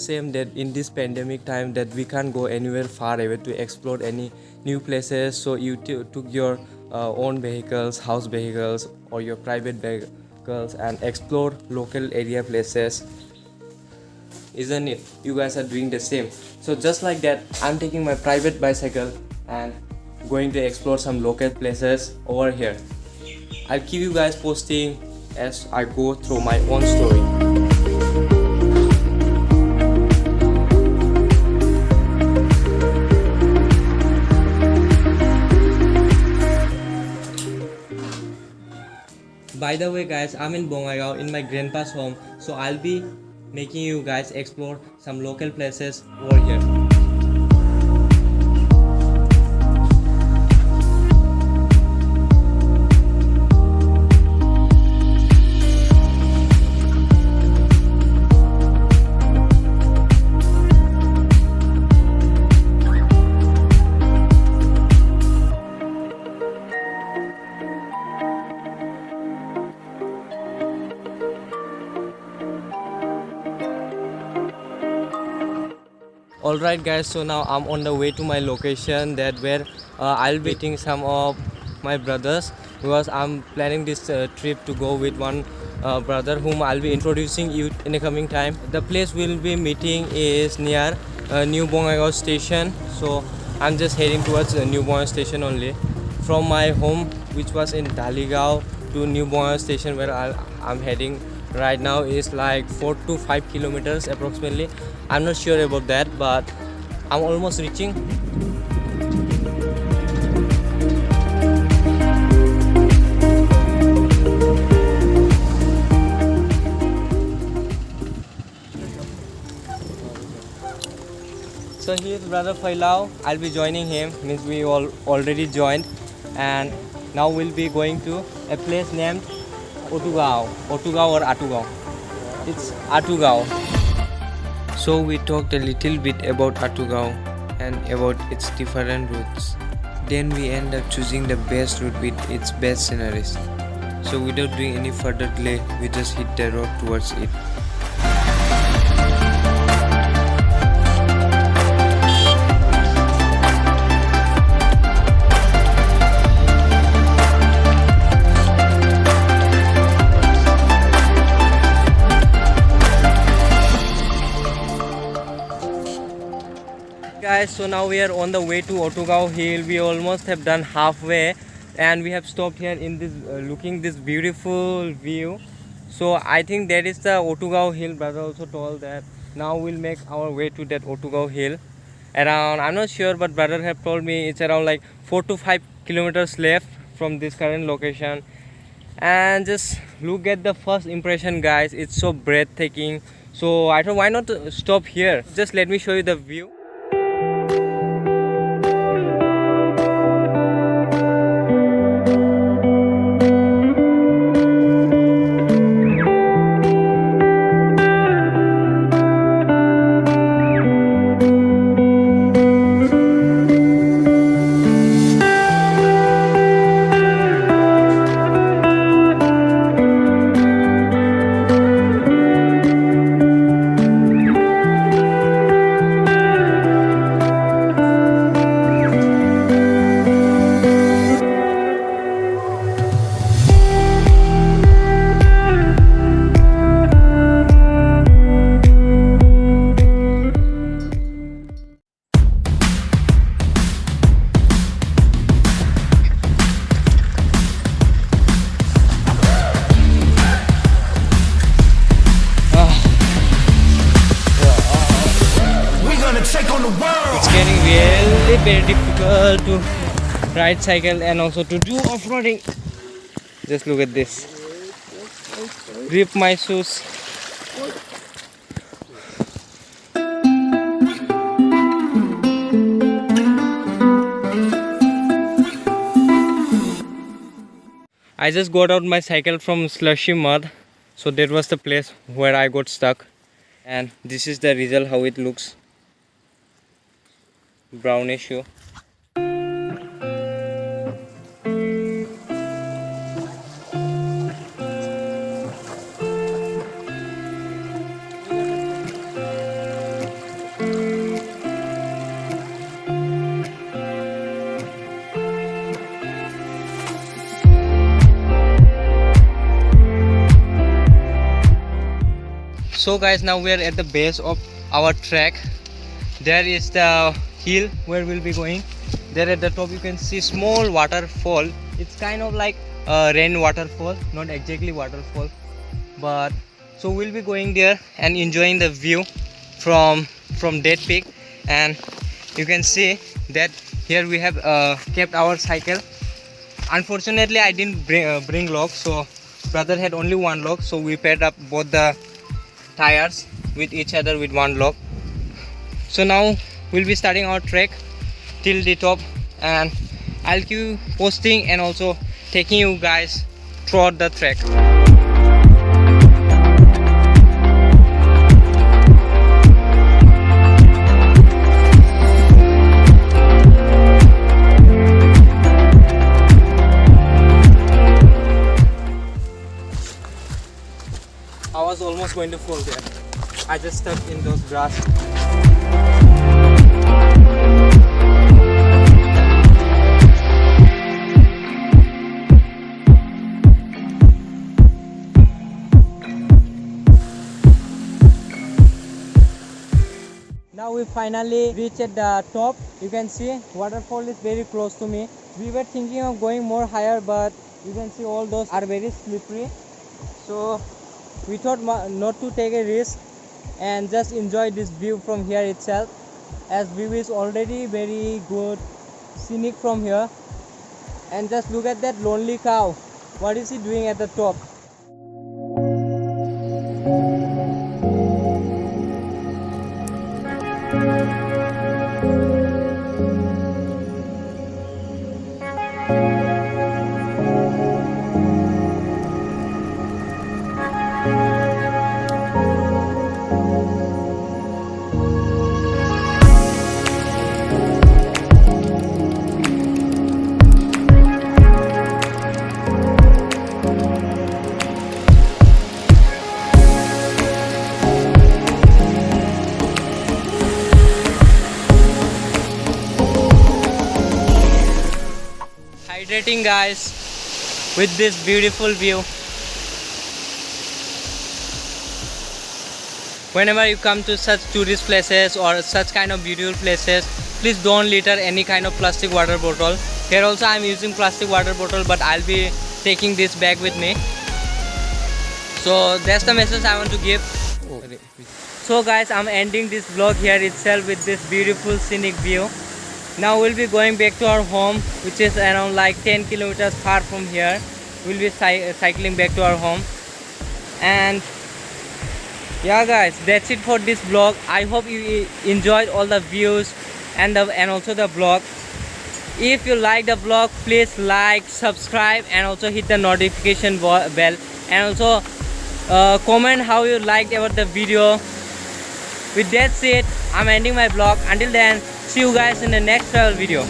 same that in this pandemic time that we can't go anywhere far away to explore any new places, so you took your own vehicles, house vehicles or your private vehicles and explore local area places, isn't it? You guys are doing the same. So just like that, I'm taking my private bicycle and going to explore some local places over here. I'll keep you guys posting as I go through my own story. By the way guys, I'm in Bongaigaon in my grandpa's home, so I'll be making you guys explore some local places over here. Alright guys, so now I'm on the way to my location that where I'll be meeting some of my brothers, because I'm planning this trip to go with one brother whom I'll be introducing you in the coming time. The place we'll be meeting is near New Bongaigaon station, so I'm just heading towards New Bongaigaon station only. From my home, which was in Daligaon, to New Bongaigaon station where I'm heading right now is like 4 to 5 kilometers approximately. I'm not sure about that, but I'm almost reaching. So here's brother Failao. I'll be joining him, means we all already joined, and now we'll be going to a place named Atugaon or Atugaon. It's Atugaon. So we talked a little bit about Atugaon and about its different routes. Then we end up choosing the best route with its best sceneries. So without doing any further delay, we just hit the road towards it. Guys, so now we are on the way to Atugaon Hill. We almost have done halfway and we have stopped here in this looking this beautiful view. So I think that is the Atugaon Hill. Brother also told that now we'll make our way to that Atugaon Hill. Around, I'm not sure, but brother have told me it's around like 4 to 5 kilometers left from this current location. And just look at the first impression guys, it's so breathtaking. So I thought why not stop here, just let me show you the view. It's getting really very difficult to ride cycle and also to do off-roading. Just look at this. Rip my shoes. I just got out my cycle from slushy mud, so that was the place where I got stuck, and this is the result, how it looks. Brownish shoe. So guys, now we are at the base of our trek. There is the hill where we'll be going. There at the top you can see small waterfall. It's kind of like a rain waterfall, not exactly waterfall, but so we'll be going there and enjoying the view from that peak. And you can see that here we have kept our cycle. Unfortunately I didn't bring lock, so brother had only one lock, so we paired up both the tires with each other with one lock. So now we'll be starting our trek till the top, and I'll keep posting and also taking you guys throughout the trek. I was almost going to fall there. I just stuck in those grass. Now we finally reached at the top. You can see waterfall is very close to me. We were thinking of going more higher, but you can see all those are very slippery. So we thought not to take a risk and just enjoy this view from here itself, as view is already very good, scenic from here. And just look at that lonely cow. What is he doing at the top? Hydrating guys with this beautiful view. Whenever you come to such tourist places or such kind of beautiful places, please don't litter any kind of plastic water bottle. Here also I am using plastic water bottle, but I'll be taking this bag with me. So that's the message I want to give. So guys, I'm ending this vlog here itself with this beautiful scenic view. Now we'll be going back to our home, which is around like 10 kilometers far from here. We'll be cycling back to our home. And yeah guys, that's it for this vlog. I hope you enjoyed all the views and also the vlog. If you like the vlog, please like, subscribe, and also hit the notification bell, and also comment how you liked about the video. With that said, I'm ending my vlog. Until then, see you guys in the next travel video.